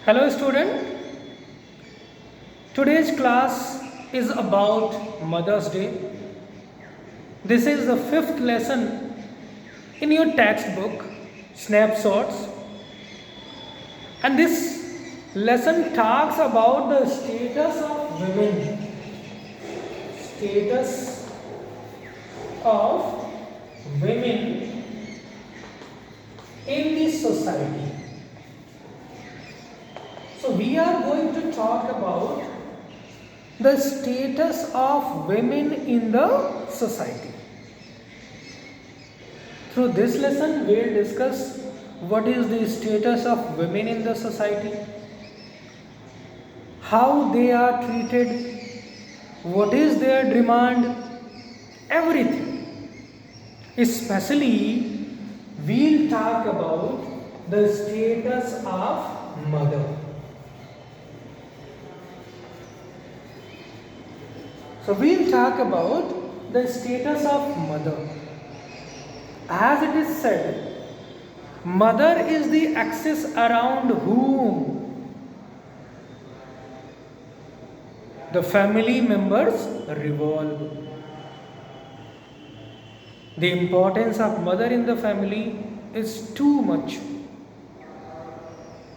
Hello student, today's class is about Mother's Day. This is the fifth lesson in your textbook, Snapshots. And this lesson talks about the status of women. Status of women in the society. So we are going to talk about the status of women in the society. Through this lesson, we will discuss what is the status of women in the society, how they are treated, what is their demand, everything. Especially, we will talk about the status of mother. So we will talk about the status of mother. As it is said, mother is the axis around whom the family members revolve. The importance of mother in the family is too much.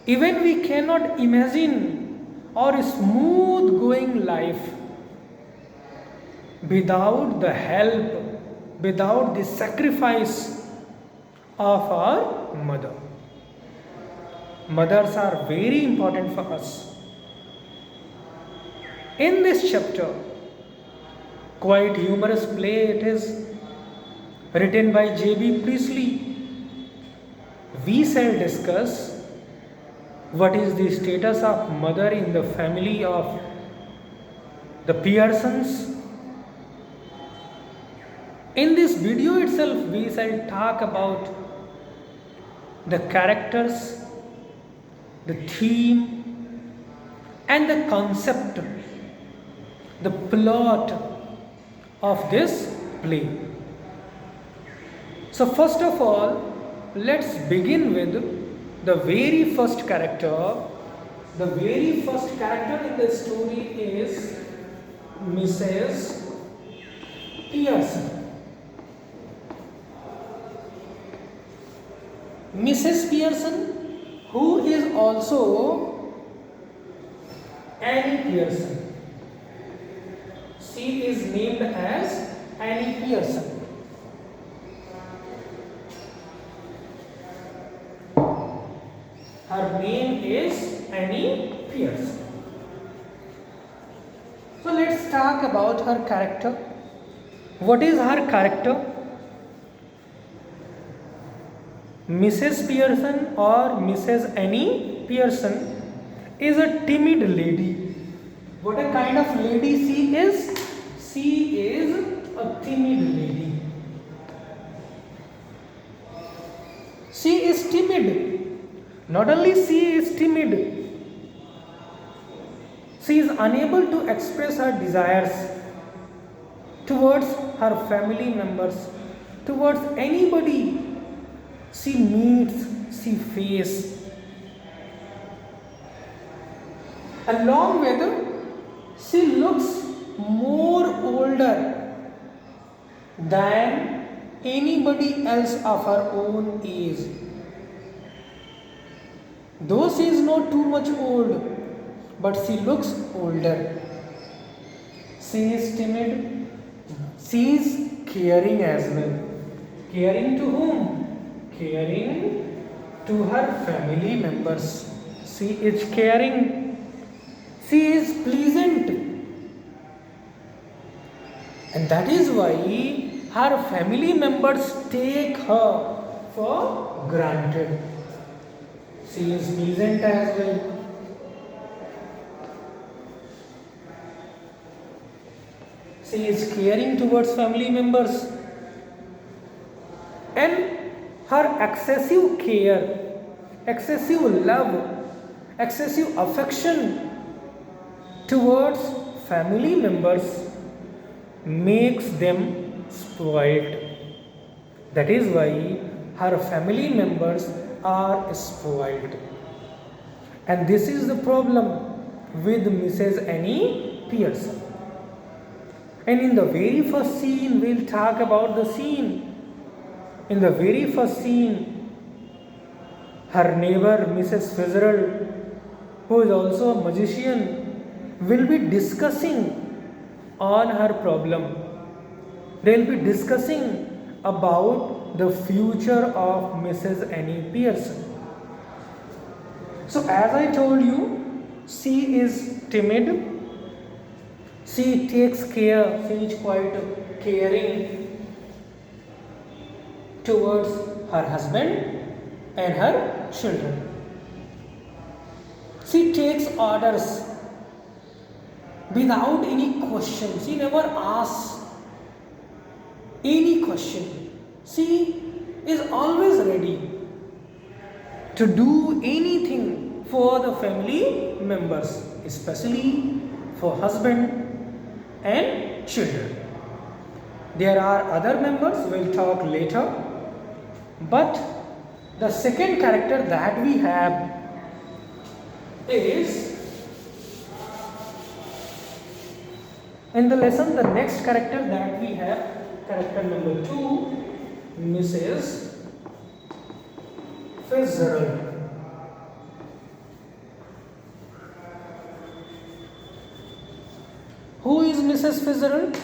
Even we cannot imagine our smooth going life without the help, without the sacrifice of our mother. Mothers are very important for us. In this chapter, quite humorous play it is, written by J.B. Priestley, we shall discuss what is the status of mother in the family of the Pearsons. In this video itself, we shall talk about the characters, the theme, and the concept, the plot of this play. So, first of all, let's begin with the very first character. The very first character in the story is Mrs. Pearson. Mrs. Pearson, who is also Annie Pearson. She is named as Annie Pearson. Her name is Annie Pearson. So let's talk about her character. What is her character? Mrs. Pearson or Mrs. Annie Pearson is a timid lady. What a kind of lady she is? She is a timid lady. She is timid. Not only she is timid, she is unable to express her desires towards her family members, towards anybody she meets, she faces. Along with, she looks more older than anybody else of her own age. Though she is not too much old, but she looks older. She is timid. She is caring as well. Caring to whom? Caring to her family members. She is caring. She is pleasant. And that is why her family members take her for granted. She is pleasant as well. She is caring towards family members. And her excessive care, excessive love, excessive affection towards family members makes them spoiled. That is why her family members are spoiled. And this is the problem with Mrs. Annie Pearson. And in the very first scene, we'll talk about the scene. In the very first scene, her neighbor, Mrs. Fitzgerald, who is also a magician, will be discussing on her problem. They will be discussing about the future of Mrs. Annie Pearson. So, as I told you, she is timid. She takes care, she is quite caring towards her husband and her children. She takes orders without any question. She never asks any question. She is always ready to do anything for the family members, especially for husband and children. There are other members, we'll talk later, but the second character that we have is in the lesson. The next character that we have, character number 2, Mrs. Fitzgerald. Who is Mrs. Fitzgerald?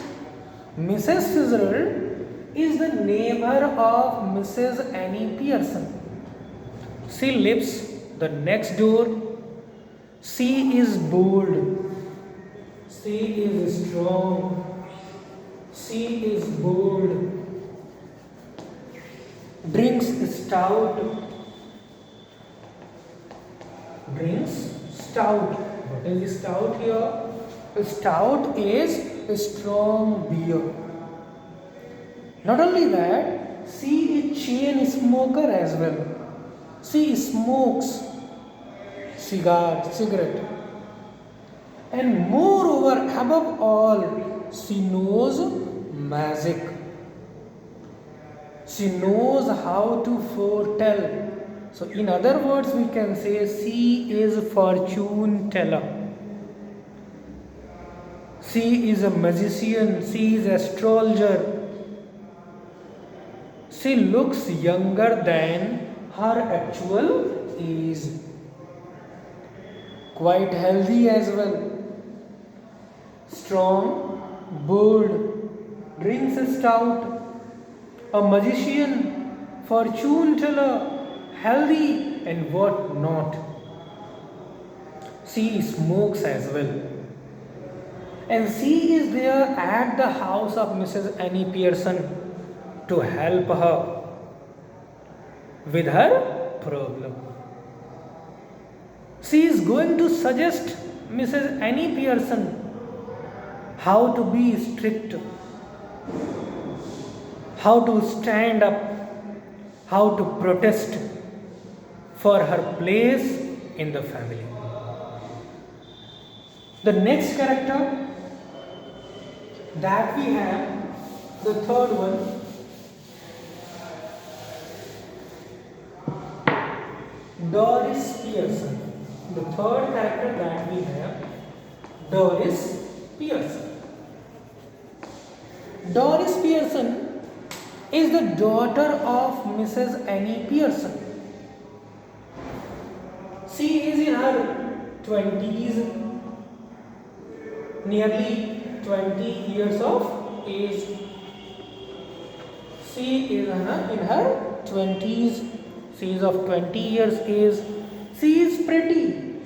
Mrs. Fitzgerald is the neighbor of Mrs. Annie Pearson. She lives the next door. She is bold. She is strong. She is bold. Drinks stout. Drinks stout. What is stout here? Stout is a strong beer. Not only that, she is chain smoker as well. She smokes cigarette. And moreover, above all, she knows magic. She knows how to foretell. So in other words, we can say she is fortune teller. She is a magician, she is astrologer. She looks younger than her actual age. Quite healthy as well. Strong, bold, drinks stout, a magician, fortune teller, healthy, and what not. She smokes as well. And she is there at the house of Mrs. Annie Pearson to help her with her problem. She is going to suggest Mrs. Annie Pearson how to be strict, how to stand up, how to protest for her place in the family. The next character that we have, the third one, Doris Pearson. The third character that we have, Doris Pearson. Doris Pearson is the daughter of Mrs. Annie Pearson. She is in her 20s, nearly 20 years of age. She is in her 20s. She is of 20 years age. She is pretty.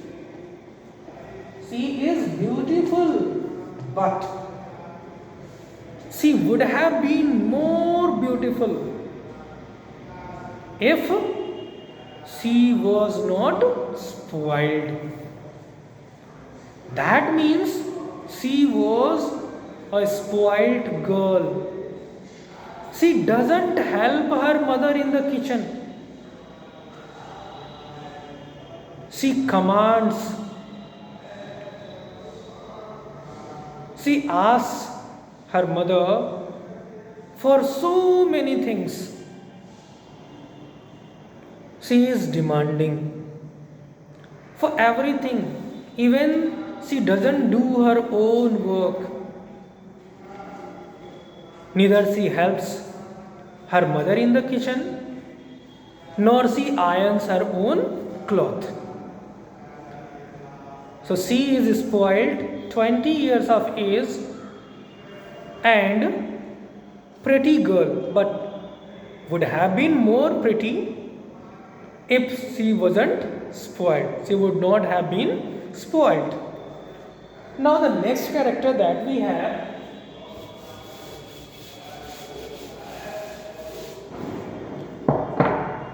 She is beautiful. But she would have been more beautiful if she was not spoiled. That means she was a spoiled girl. She doesn't help her mother in the kitchen. She commands. She asks her mother for so many things. She is demanding for everything. Even she doesn't do her own work. Neither she helps her mother in the kitchen, nor she irons her own cloth. So she is spoiled, 20 years of age, and pretty girl, but would have been more pretty if she wasn't spoiled. She would not have been spoiled. Now the next character that we have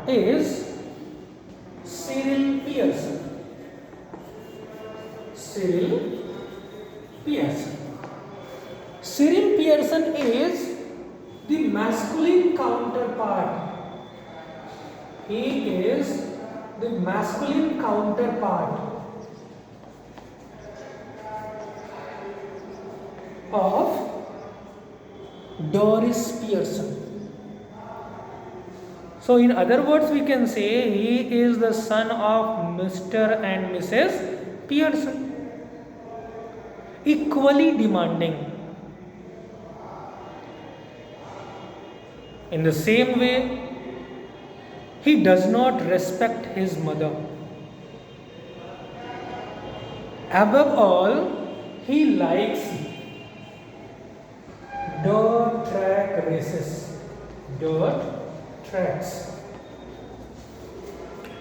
is Cyril Pearson. Cyril Pearson. Cyril Pearson is the masculine counterpart. He is the masculine counterpart of Doris Pearson. So in other words, we can say he is the son of Mr. and Mrs. Pearson. Equally demanding. In the same way, he does not respect his mother. Above all, he likes dirt track races, dirt tracks,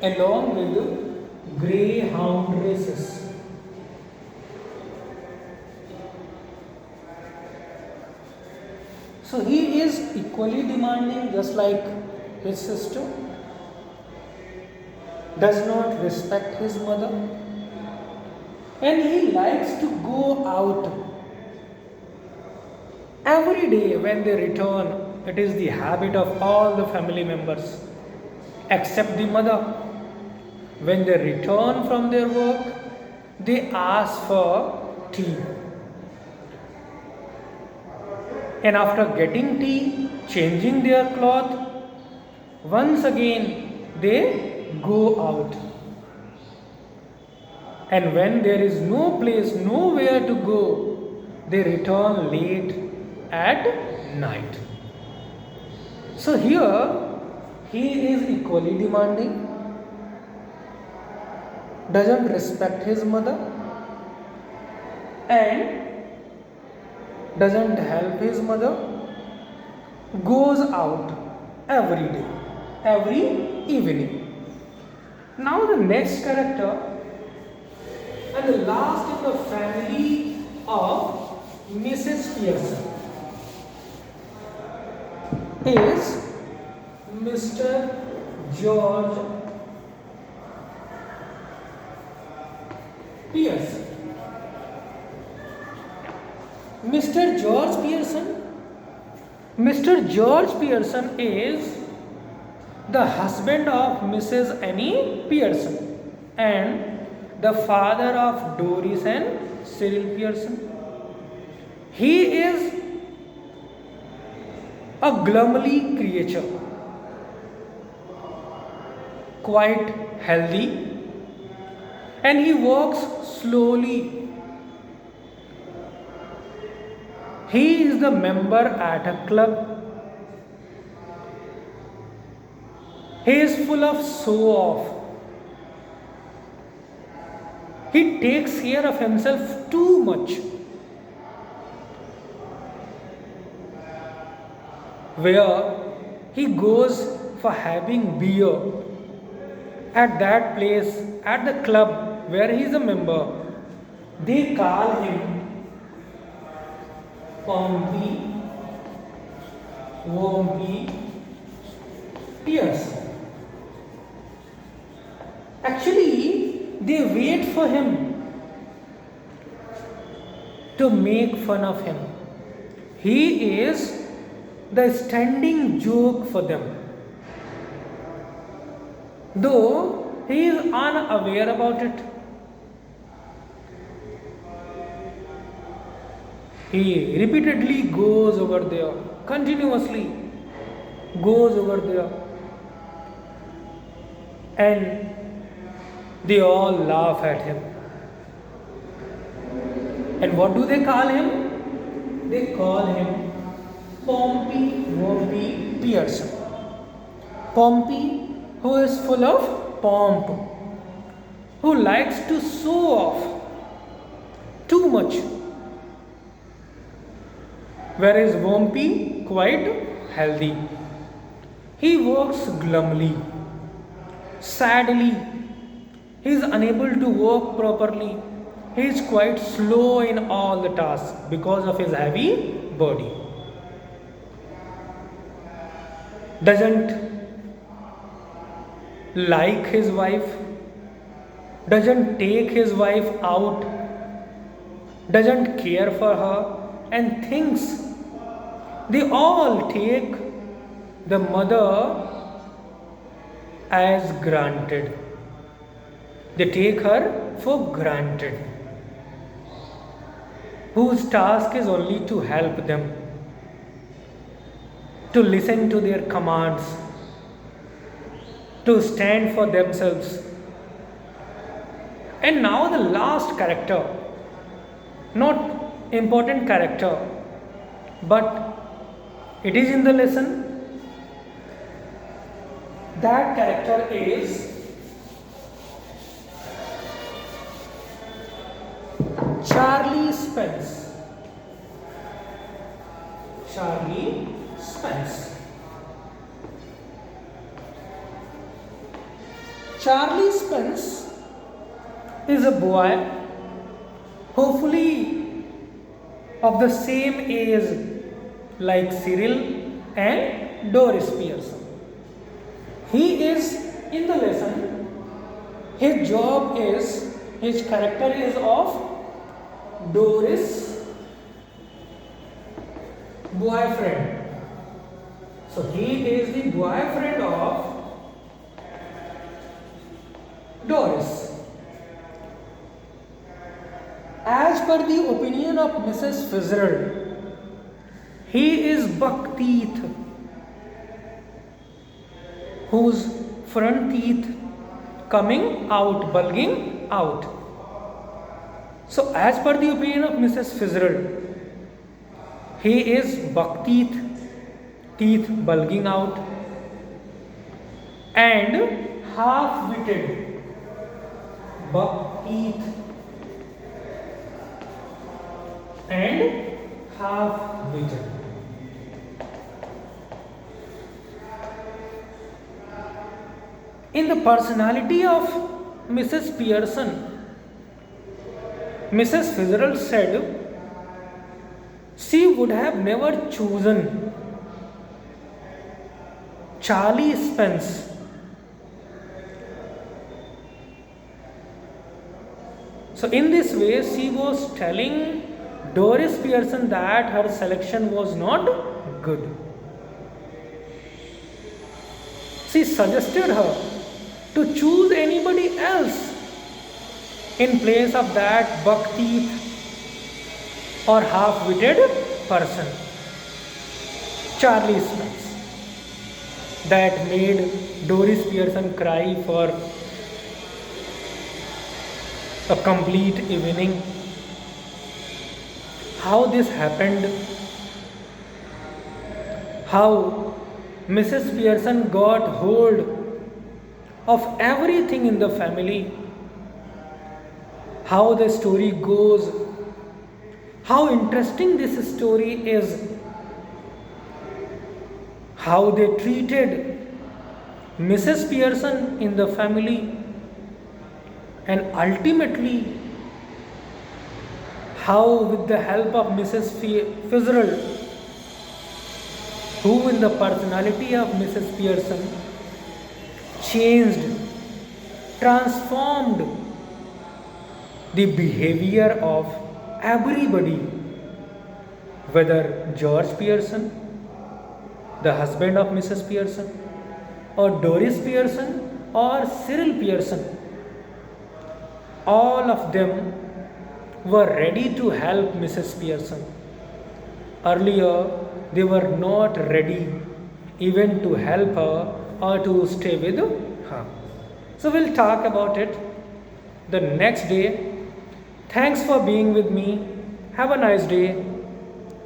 along with greyhound races. So he is equally demanding, just like his sister, does not respect his mother, and he likes to go out every day. When they return, it is the habit of all the family members except the mother. When they return from their work, they ask for tea. And after getting tea, changing their cloth, once again they go out. And when there is no place, nowhere to go, they return late at night. So here he is equally demanding, doesn't respect his mother, and doesn't help his mother, goes out every day, every evening. Now the next character and the last in the family of Mrs. Pearson is Mr. George Pearson. Mr. George Pearson. Mr. George Pearson is the husband of Mrs. Annie Pearson and the father of Doris and Cyril Pearson. He is a glumly creature, quite healthy, and he walks slowly. He is the member at a club. He is full of show off. He takes care of himself too much. Where he goes for having beer at that place, at the club where he is a member, they call him Pompey Pearson. Actually, they wait for him to make fun of him. He is the standing joke for them. Though he is unaware about it. He repeatedly goes over there, continuously goes over there, and They all laugh at him. And what do they call him? They call him Pompey Wumpy Pearson. Pompey, who is full of pomp, who likes to show off too much, whereas Wumpy quite healthy. He works glumly, sadly. He is unable to work properly. He is quite slow in all the tasks because of his heavy body. Doesn't like his wife, doesn't take his wife out, doesn't care for her, and thinks they all take the mother as granted. They take her for granted, whose task is only to help them, to listen to their commands, to stand for themselves. And now the last character, not important character, but it is in the lesson. That character is Charlie Spence. Charlie Spence. Charlie Spence is a boy, hopefully of the same age like Cyril and Doris Pearson. He is in the lesson. His job is, his character is of Doris' boyfriend. So he is the boyfriend of Doris. As per the opinion of Mrs. Fitzgerald, he is buck teeth, whose front teeth coming out, bulging out. So as per the opinion of Mrs. Fitzgerald, he is buck teeth, teeth bulging out, and half-witted. Buck teeth and half-witted. In the personality of Mrs. Pearson, Mrs. Fitzgerald said she would have never chosen Charlie Spence. So in this way, she was telling Doris Pearson that her selection was not good. She suggested her to choose anybody else in place of that buck teeth or half-witted person, Charlie Spence. That made Doris Pearson cry for a complete evening. How this happened, how Mrs. Pearson got hold of everything in the family, how the story goes, how interesting this story is, how they treated Mrs. Pearson in the family, and ultimately how with the help of Mrs. Fitzgerald, who in the personality of Mrs. Pearson changed, transformed the behavior of everybody, whether George Pearson, the husband of Mrs. Pearson, or Doris Pearson, or Cyril Pearson. All of them were ready to help Mrs. Pearson. Earlier, they were not ready even to help her or to stay with her. So we'll talk about it The next day, thanks for being with me. Have a nice day.